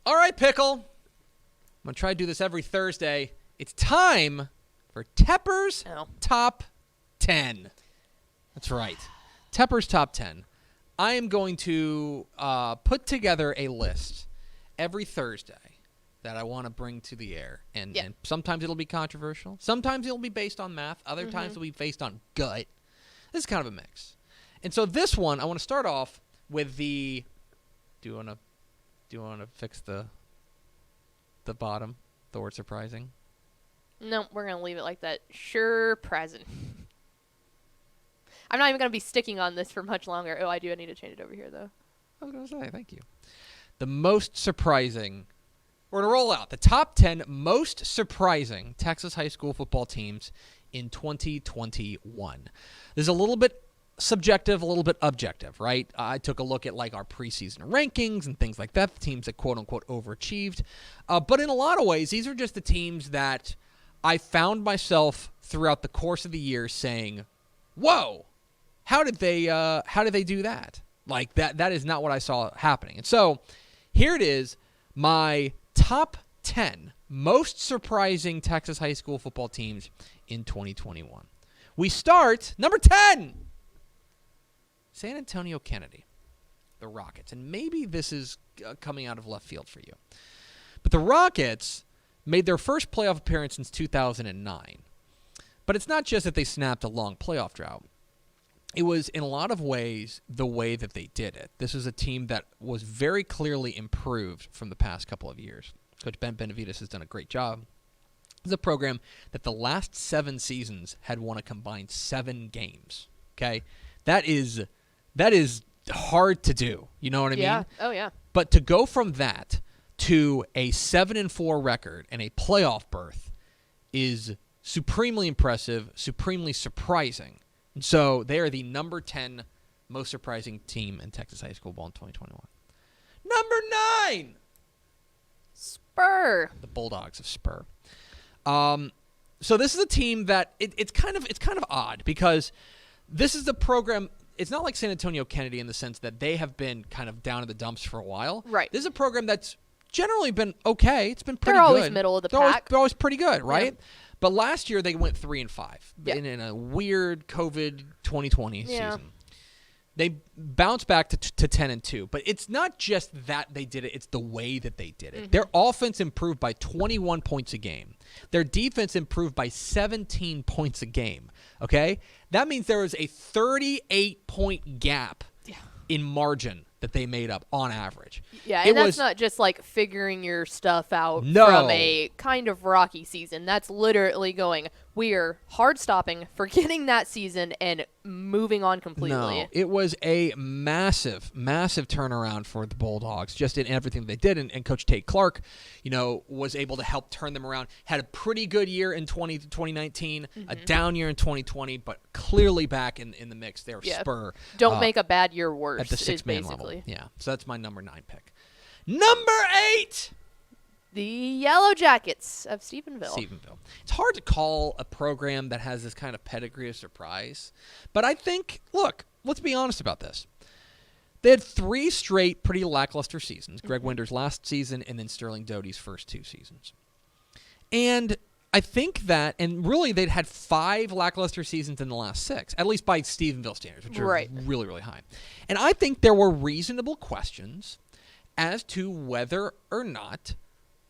All right, Pickle. I'm going to try to do this every Thursday. It's time for Tepper's Top 10. That's right. Tepper's Top 10. I am going to put together a list every Thursday that I want to bring to the air. And sometimes it'll be controversial. Sometimes it'll be based on math. Other times it'll be based on gut. This is kind of a mix. And so this one, I want to start off with the... Do you want to fix the bottom, the word surprising? No, we're going to leave it like that. Sure, present. I'm not even going to be sticking on this for much longer. Oh, I need to change it over here, though. I was going to say, thank you. The most surprising... We're going to roll out the top 10 most surprising Texas high school football teams in 2021. There's a little bit subjective, a little bit objective, right? I took a look at like our preseason rankings and things like that, the teams that quote-unquote overachieved. But in a lot of ways, these are just the teams that I found myself throughout the course of the year saying, whoa, how did they do that? Like that is not what I saw happening. And so here it is, my top 10 most surprising Texas high school football teams in 2021. We start, number 10, San Antonio Kennedy, the Rockets. And maybe this is coming out of left field for you. But the Rockets made their first playoff appearance since 2009. But it's not just that they snapped a long playoff drought. It was, in a lot of ways, the way that they did it. This is a team that was very clearly improved from the past couple of years. Coach Ben Benavides has done a great job. It's a program that the last 7 seasons had won a combined 7 games. Okay? That is hard to do. You know what I mean? Oh, yeah. But to go from that to a 7-4 record and a playoff berth is supremely impressive, supremely surprising. And so they are the number 10 most surprising team in Texas high school ball in 2021. Number 9! Spur. The Bulldogs of Spur. So this is a team that it's kind of odd because this is the program. It's not like San Antonio Kennedy in the sense that they have been kind of down in the dumps for a while. Right. This is a program that's generally been okay. It's been pretty good. They're always middle of the pack. They're always pretty good, right? Yeah. But last year they went 3-5 in a weird COVID 2020 season. They bounced back to 10-2, but it's not just that they did it; it's the way that they did it. Their offense improved by 21 points a game. Their defense improved by 17 points a game. Okay, that means there was a 38-point gap in margin that they made up on average. Yeah, and that's not just like figuring your stuff out from a kind of rocky season. That's literally going, we are hard stopping, forgetting that season, and moving on completely. No, it was a massive, massive turnaround for the Bulldogs, just in everything they did. And Coach Tate Clark, was able to help turn them around. Had a pretty good year in 2019, a down year in 2020, but clearly back in the mix there. Spur. Don't make a bad year worse. At the 6-man level. Yeah, so that's my number 9 pick. Number 8! The Yellow Jackets of Stephenville. It's hard to call a program that has this kind of pedigree of surprise, but I think, look, let's be honest about this. They had 3 straight pretty lackluster seasons, Greg Winter's last season and then Sterling Doty's first 2 seasons. And I think that, and really they'd had 5 lackluster seasons in the last 6, at least by Stephenville standards, which are really, really high. And I think there were reasonable questions as to whether or not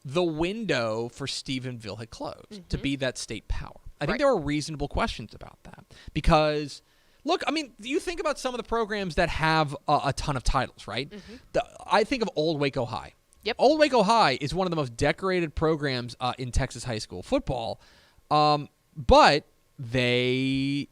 the window for Stephenville had closed to be that state power. I think there were reasonable questions about that because, look, I mean, you think about some of the programs that have a ton of titles, right? I think of Old Waco High. Yep. Old Waco High is one of the most decorated programs in Texas high school football, but they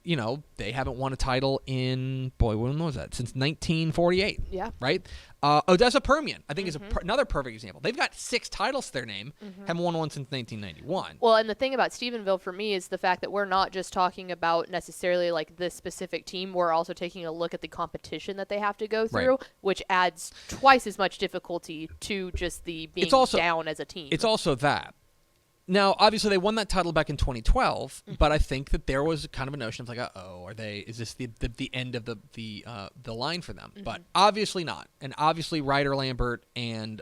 haven't won a title in, when was that? Since 1948. Yeah. Right? Odessa Permian, I think, is another perfect example. They've got 6 titles to their name, haven't won one since 1991. Well, and the thing about Stephenville for me is the fact that we're not just talking about necessarily like this specific team. We're also taking a look at the competition that they have to go through, which adds twice as much difficulty to just the being down as a team. It's also that. Now, obviously, they won that title back in 2012, but I think that there was kind of a notion of like, is this the end of the line for them? But obviously not. And obviously, Ryder Lambert and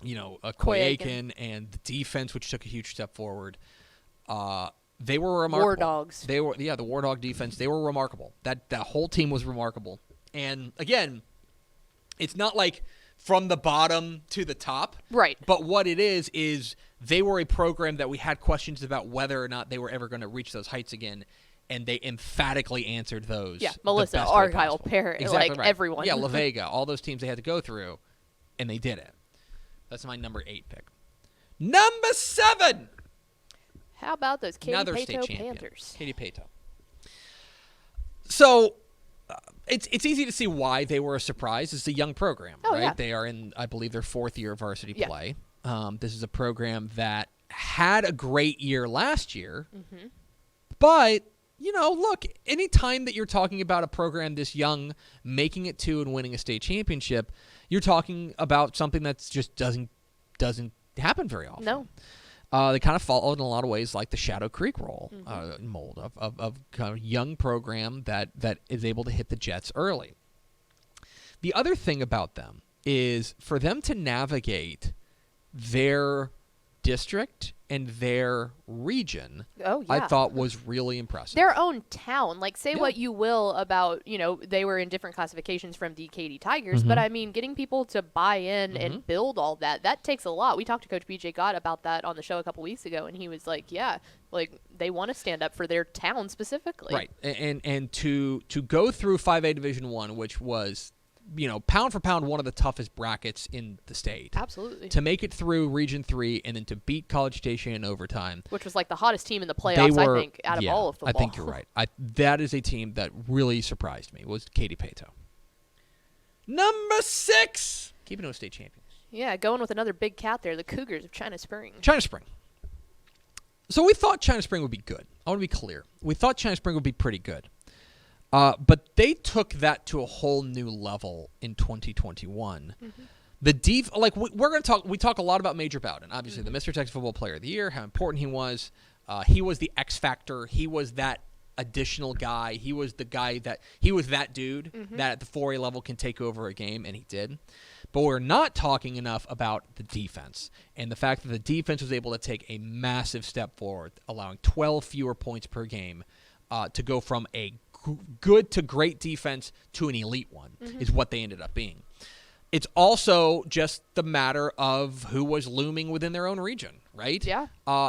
Koyakin and the defense, which took a huge step forward. They were remarkable. War Dogs. They were, the War Dog defense. They were remarkable. That whole team was remarkable. And again, it's not like from the bottom to the top. Right. But what it is they were a program that we had questions about whether or not they were ever going to reach those heights again, and they emphatically answered those. Yeah, Melissa, Argyle, Parrott, exactly like right. everyone. Yeah, La Vega, all those teams they had to go through, and they did it. That's my number 8 pick. Number 7. How about those Katy Another state Paetow champion, Panthers? Katy Paetow. So it's easy to see why they were a surprise. It's a young program, right? Yeah. They are in, I believe, their 4th year of varsity Yeah. play. This is a program that had a great year last year, but look, anytime that you're talking about a program this young making it to and winning a state championship, you're talking about something that's just doesn't happen very often. No. They kind of follow in a lot of ways like the Shadow Creek role mold of kind of young program that is able to hit the Jets early. The other thing about them is for them to navigate their district and their region, Oh, yeah. I thought was really impressive. Their own town. Like, say Yeah. what you will about, they were in different classifications from the Katy Tigers, but I mean, getting people to buy in and build all that takes a lot. We talked to Coach BJ Gott about that on the show a couple weeks ago, and he was like, yeah, like, they want to stand up for their town specifically. Right. And to go through 5A Division I, which was, pound for pound, one of the toughest brackets in the state. Absolutely. To make it through Region 3 and then to beat College Station in overtime. Which was like the hottest team in the playoffs, I think, out of all of football. I think you're right. That is a team that really surprised me, was Katy Paetow. Number 6. Keeping those state champions. Yeah, going with another big cat there, the Cougars of China Spring. China Spring. So we thought China Spring would be good. I want to be clear. We thought China Spring would be pretty good. But they took that to a whole new level in 2021. We're going to talk. We talk a lot about Major Bowden, obviously the Mr. Texas Football Player of the Year, how important he was. He was the X factor. He was that additional guy. He was the guy that that dude that at the 4A level can take over a game, and he did. But we're not talking enough about the defense and the fact that the defense was able to take a massive step forward, allowing 12 fewer points per game to go from a good to great defense to an elite one is what they ended up being. It's also just the matter of who was looming within their own region, right? Yeah.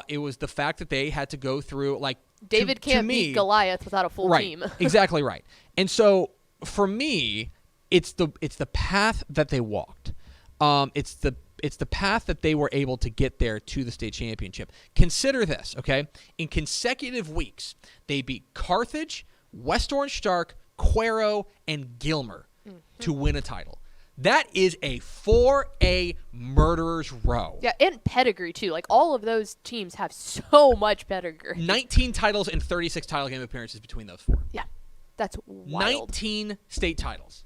It was the fact that they had to go through, like, David can't beat Goliath without a full team. Exactly right. And so for me, it's the path that they walked. It's the path that they were able to get there to the state championship. Consider this, okay? In consecutive weeks, they beat Carthage, West Orange Stark, Cuero, and Gilmer to win a title. That is a 4A murderer's row. Yeah, and pedigree, too. Like, all of those teams have so much pedigree. 19 titles and 36 title game appearances between those 4. Yeah, that's wild. 19 state titles.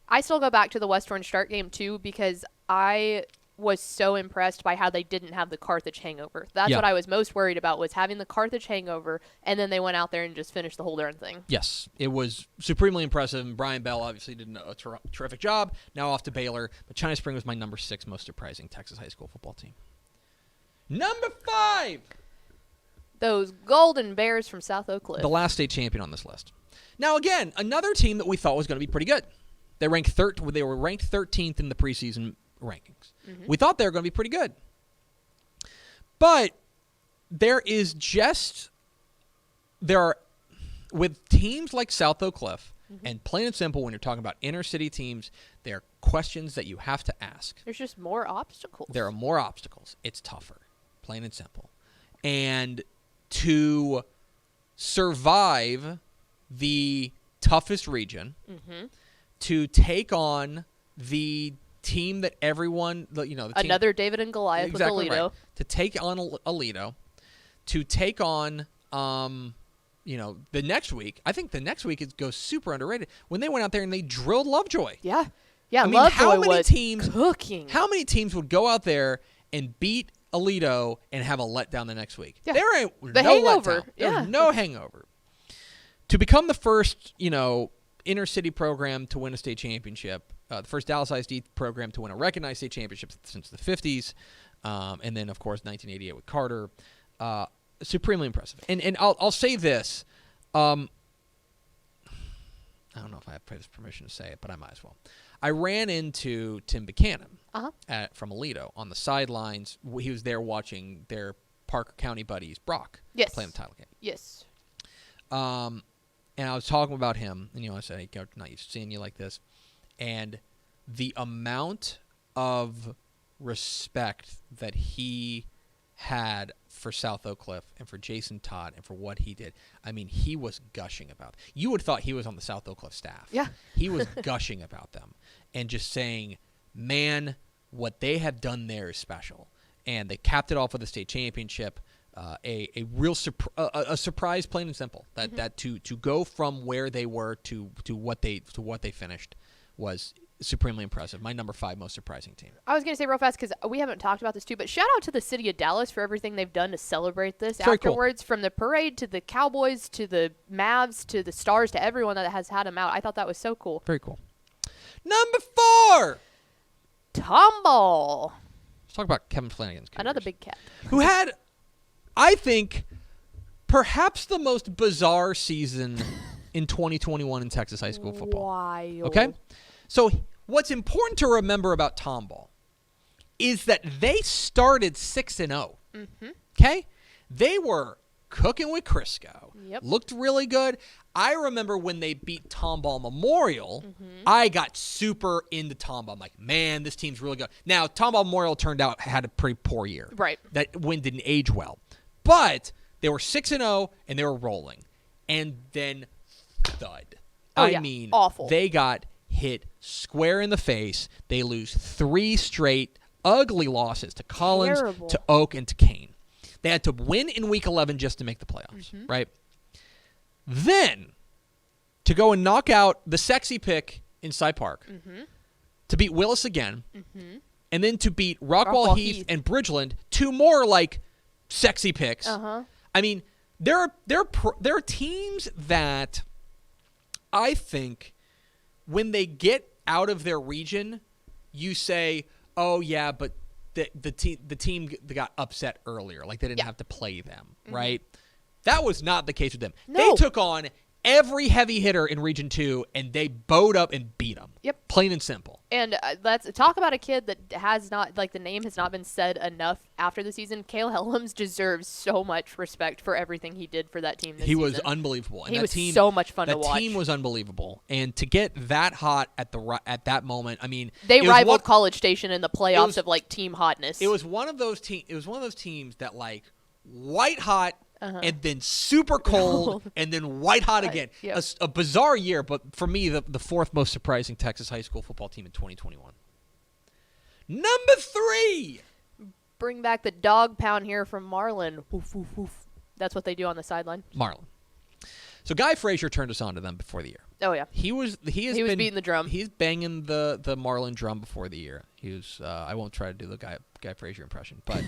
I still go back to the West Orange Stark game, too, because I was so impressed by how they didn't have the Carthage hangover. That's what I was most worried about, was having the Carthage hangover, and then they went out there and just finished the whole darn thing. Yes, it was supremely impressive, and Brian Bell obviously did a terrific job. Now off to Baylor, but China Spring was my number 6 most surprising Texas high school football team. Number 5! Those Golden Bears from South Oak Cliff. The last state champion on this list. Now again, another team that we thought was going to be pretty good. They were ranked 13th in the preseason rankings. We thought they were going to be pretty good. But with teams like South Oak Cliff, and plain and simple, when you're talking about inner city teams, there are questions that you have to ask. There's just more obstacles. There are more obstacles. It's tougher, plain and simple. And to survive the toughest region, to take on the team that everyone, another David and Goliath with Alito. Right. To take on Alito, to take on, the next week. I think the next week it goes super underrated when they went out there and they drilled Lovejoy. Yeah, I mean, Lovejoy was cooking. How many teams would go out there and beat Alito and have a letdown the next week? Yeah. There ain't the no hangover. letdown. There's no hangover. To become the first, inner city program to win a state championship, the first Dallas ISD program to win a recognized state championship since the 50s, and then, of course, 1988 with Carter. Supremely impressive. And I'll say this. I don't know if I have permission to say it, but I might as well. I ran into Tim Buchanan from Aledo on the sidelines. He was there watching their Parker County buddies, Brock, play in the title game. Yes. And I was talking about him, and I said, "Hey, Coach, not used to seeing you like this," and the amount of respect that he had for South Oak Cliff and for Jason Todd and for what he did. I mean, he was gushing about them. You would have thought he was on the South Oak Cliff staff. Yeah. He was gushing about them and just saying, man, what they have done there is special. And they capped it off with a state championship. A real surprise, plain and simple. That to go from where they were to what they finished was supremely impressive. My number 5 most surprising team. I was going to say real fast because we haven't talked about this too, but shout out to the city of Dallas for everything they've done to celebrate this Very afterwards. Cool. From the parade to the Cowboys to the Mavs to the Stars to everyone that has had them out. I thought that was so cool. Very cool. Number 4, Tomball. Let's talk about Kevin Flanagan's Cougars. Another big cat. Who had, I think, perhaps the most bizarre season in 2021 in Texas high school football. Wild. Okay? So what's important to remember about Tomball is that they started 6-0. Mm-hmm. Okay? They were cooking with Crisco. Yep. Looked really good. I remember when they beat Tomball Memorial, I got super into Tomball. I'm like, man, this team's really good. Now, Tomball Memorial turned out had a pretty poor year. Right. That win didn't age well. But they were 6-0, and they were rolling. And then thud. I mean, awful. They got hit square in the face. They lose 3 straight ugly losses to Collins, to Oak, and to Kane. They had to win in Week 11 just to make the playoffs, right? Then, to go and knock out the sexy pick in Cy Park, to beat Willis again, and then to beat Rockwall Heath and Bridgeland, 2 more, like, sexy picks. I mean, there are teams that I think when they get out of their region, you say, oh, yeah, but the team got upset earlier. Like, they didn't have to play them, right? That was not the case with them. No. They took on every heavy hitter in Region 2, and they bowed up and beat them. Yep. Plain and simple. And let's talk about a kid that has not, like, the name has not been said enough after the season. Cale Helms deserves so much respect for everything he did for that team this season. He was unbelievable. And he was so much fun to watch. That team was unbelievable. And to get that hot at that moment, I mean, they rivaled College Station in the playoffs of, like, team hotness. It was one of those teams that, like, white hot, and then super cold, and then white hot again. Yep. A bizarre year, but for me, the 4th most surprising Texas high school football team in 2021. Number 3. Bring back the dog pound here from Marlin. Woof, woof, woof. That's what they do on the sideline. Marlin. So Guy Frazier turned us on to them before the year. Oh, yeah. He was beating the drum. He's banging the Marlin drum before the year. He was. I won't try to do the Guy Frazier impression, but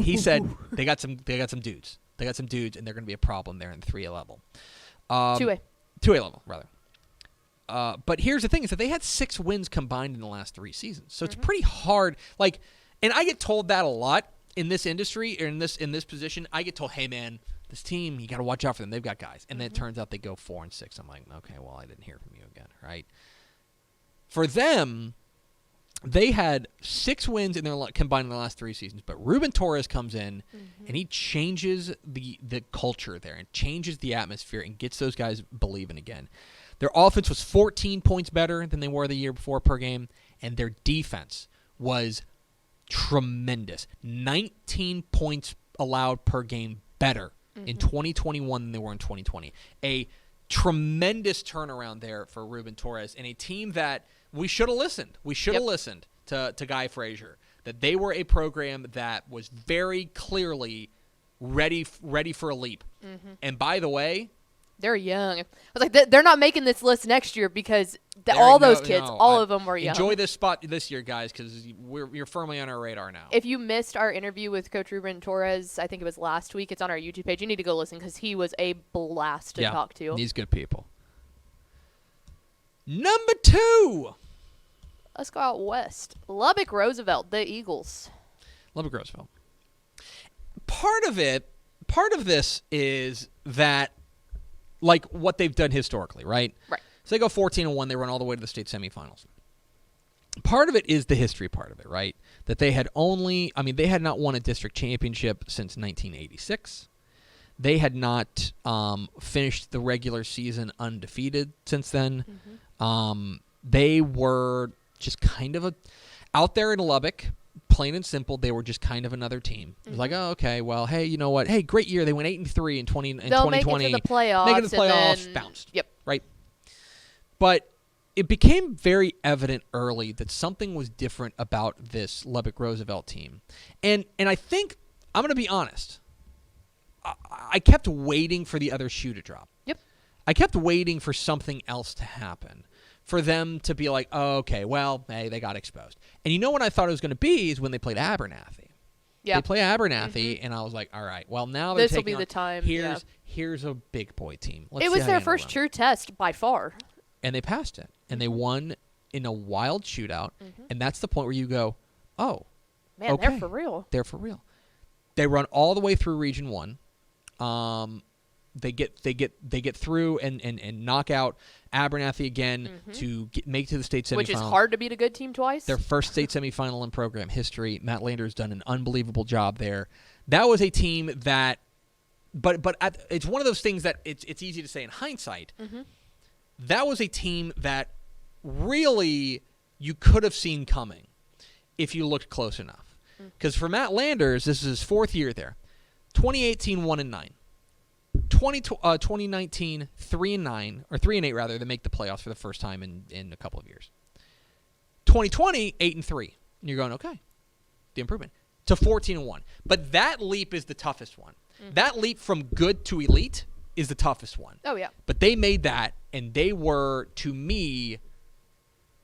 he said they got some dudes. They got some dudes, and they're going to be a problem there in the 3A level. 2A. 2A level, rather. But here's the thing, is that they had 6 wins combined in the last 3 seasons. So it's pretty hard. Like, and I get told that a lot in this industry, or in this position. I get told, hey, man, this team, you got to watch out for them. They've got guys. And then it turns out they go 4-6. I'm like, okay, well, I didn't hear from you again, right? For them, they had 6 wins in their combined in the last 3 seasons, but Ruben Torres comes in and he changes the culture there and changes the atmosphere and gets those guys believing again. Their offense was 14 points better than they were the year before per game, and their defense was tremendous. 19 points allowed per game better in 2021 than they were in 2020. A tremendous turnaround there for Ruben Torres, and a team that we should have listened. We should have listened to Guy Frazier, that they were a program that was very clearly ready for a leap. And by the way, they're young. I was like, they're not making this list next year because all those kids, all of them were young. Enjoy this spot this year, guys, because you're firmly on our radar now. If you missed our interview with Coach Ruben Torres, I think it was last week, it's on our YouTube page. You need to go listen because he was a blast to talk to. These good people. Number 2. Let's go out west. Lubbock Roosevelt, the Eagles. Lubbock Roosevelt. Part of this is that, like, what they've done historically, right? Right. So they go 14-1. They run all the way to the state semifinals. Part of it is the history part of it, right? That they had they had not won a district championship since 1986. They had not finished the regular season undefeated since then. They were just kind of out there in Lubbock, plain and simple. They were just kind of another team. It was like, oh, okay, well, hey, you know what? Hey, great year. They went 8-3 in 2020. They'll make it to the playoffs. Make it to the playoffs, then, bounced. Yep. Right. But it became very evident early that something was different about this Lubbock Roosevelt team. And I think, I'm going to be honest, I kept waiting for the other shoe to drop. Yep. I kept waiting for something else to happen, for them to be like, oh, okay, well, hey, they got exposed. And you know what I thought it was going to be is when they played Abernathy. Yeah. They play Abernathy, and I was like, all right, well, now they're This will taking be the time. Here's a big boy team. Let's It see was how their you first run. true test by far. And they passed it. And they won in a wild shootout. And that's the point where you go, oh, Man, okay. they're for real. They're for real. They run all the way through Region 1. They get through and knock out Abernathy again to make it to the state semifinal. Which is hard to beat a good team twice. Their first state semifinal in program history. Matt Lander's done an unbelievable job there. That was a team that, but it's one of those things that it's easy to say in hindsight. That was a team that really you could have seen coming if you looked close enough. Because for Matt Landers, this is his 4th year there. 2018, 1-9. 2019, 3-9, or 3-8 rather. They make the playoffs for the first time in a couple of years. 2020, 8-3. And you're going, okay, the improvement to 14-1. But that leap is the toughest one. That leap from good to elite is the toughest one. Oh yeah. But they made that, and they were, to me,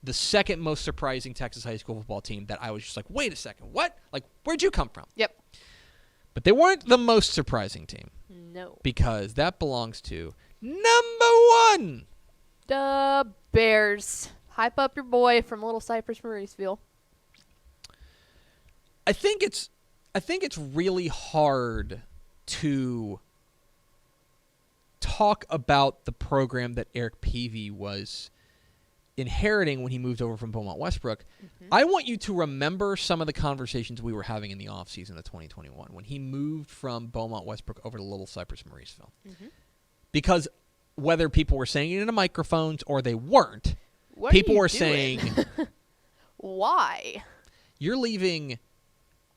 the second most surprising Texas high school football team that I was just like, wait a second, what? Like, where'd you come from? Yep. But they weren't the most surprising team. No. Because that belongs to number 1. The Bears. Hype up your boy from Little Cypress-Mauriceville. I think it's really hard to talk about the program that Eric Peavy was inheriting when he moved over from Beaumont Westbrook. I want you to remember some of the conversations we were having in the offseason of 2021 when he moved from Beaumont Westbrook over to Little Cypress-Mauriceville. Because whether people were saying it into microphones or they weren't, people were saying, why? You're leaving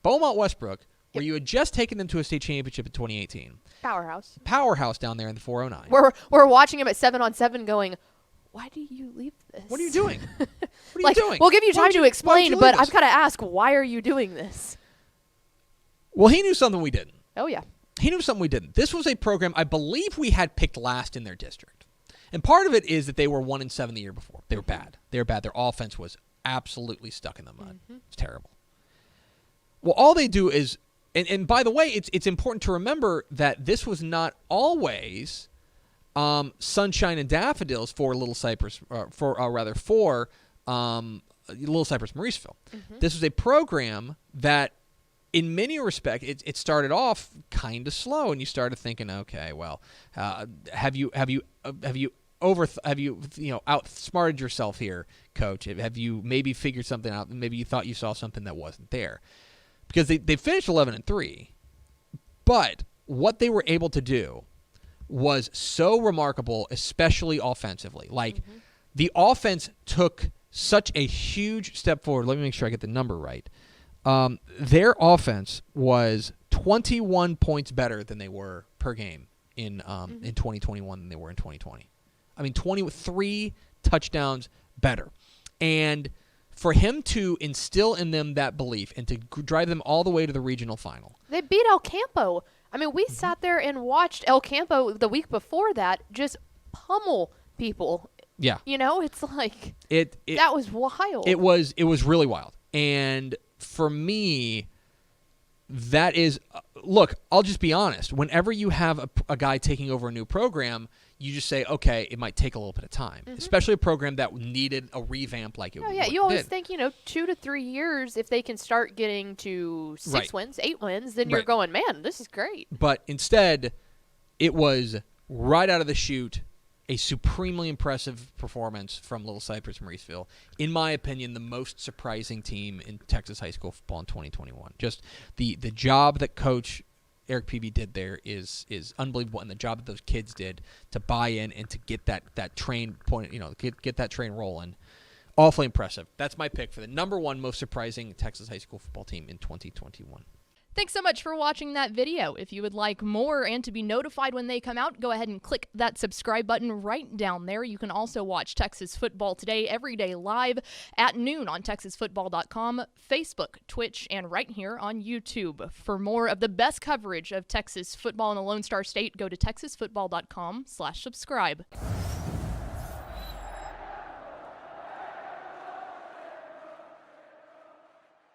Beaumont Westbrook, where you had just taken them to a state championship in 2018. Powerhouse down there in the 409. We're watching him at 7-on-7 going, why do you leave this? What are you doing? What are you doing? We'll give you time to explain, but I've got to ask, why are you doing this? Well, he knew something we didn't. Oh, yeah. He knew something we didn't. This was a program I believe we had picked last in their district. And part of it is that they were 1-7 the year before. They were bad. They were bad. Their offense was absolutely stuck in the mud. It's terrible. Well, all they do is, and by the way, it's important to remember that this was not always sunshine and daffodils for Little Cypress-Mauriceville. This was a program that, in many respects, it started off kind of slow, and you started thinking, okay, well, have you outsmarted yourself here, coach? Have you maybe figured something out? Maybe you thought you saw something that wasn't there, because they finished 11-3, but what they were able to do was so remarkable, especially offensively. Like, the offense took such a huge step forward. Let me make sure I get the number right. Their offense was 21 points better than they were per game in 2021 than they were in 2020. I mean, 23 touchdowns better. And for him to instill in them that belief and to drive them all the way to the regional final. They beat El Campo. I mean, we sat there and watched El Campo the week before that just pummel people. Yeah. You know, it's like that was wild. It was really wild. And for me, that is look, I'll just be honest. Whenever you have a guy taking over a new program, you just say, okay, it might take a little bit of time, especially a program that needed a revamp like it Oh, yeah, you always think, 2 to 3 years, if they can start getting to 6 wins, 8 wins, then you're going, man, this is great. But instead, it was right out of the chute a supremely impressive performance from Little Cypress-Mauriceville. In my opinion, the most surprising team in Texas high school football in 2021. Just the job that Coach Eric Peavy did there is unbelievable, and the job that those kids did to buy in and to get that train get that train rolling, awfully impressive. That's my pick for the number one most surprising Texas high school football team in 2021. Thanks so much for watching that video. If you would like more and to be notified when they come out, go ahead and click that subscribe button right down there. You can also watch Texas Football Today every day live at noon on TexasFootball.com, Facebook, Twitch, and right here on YouTube. For more of the best coverage of Texas football in the Lone Star State, go to TexasFootball.com/subscribe.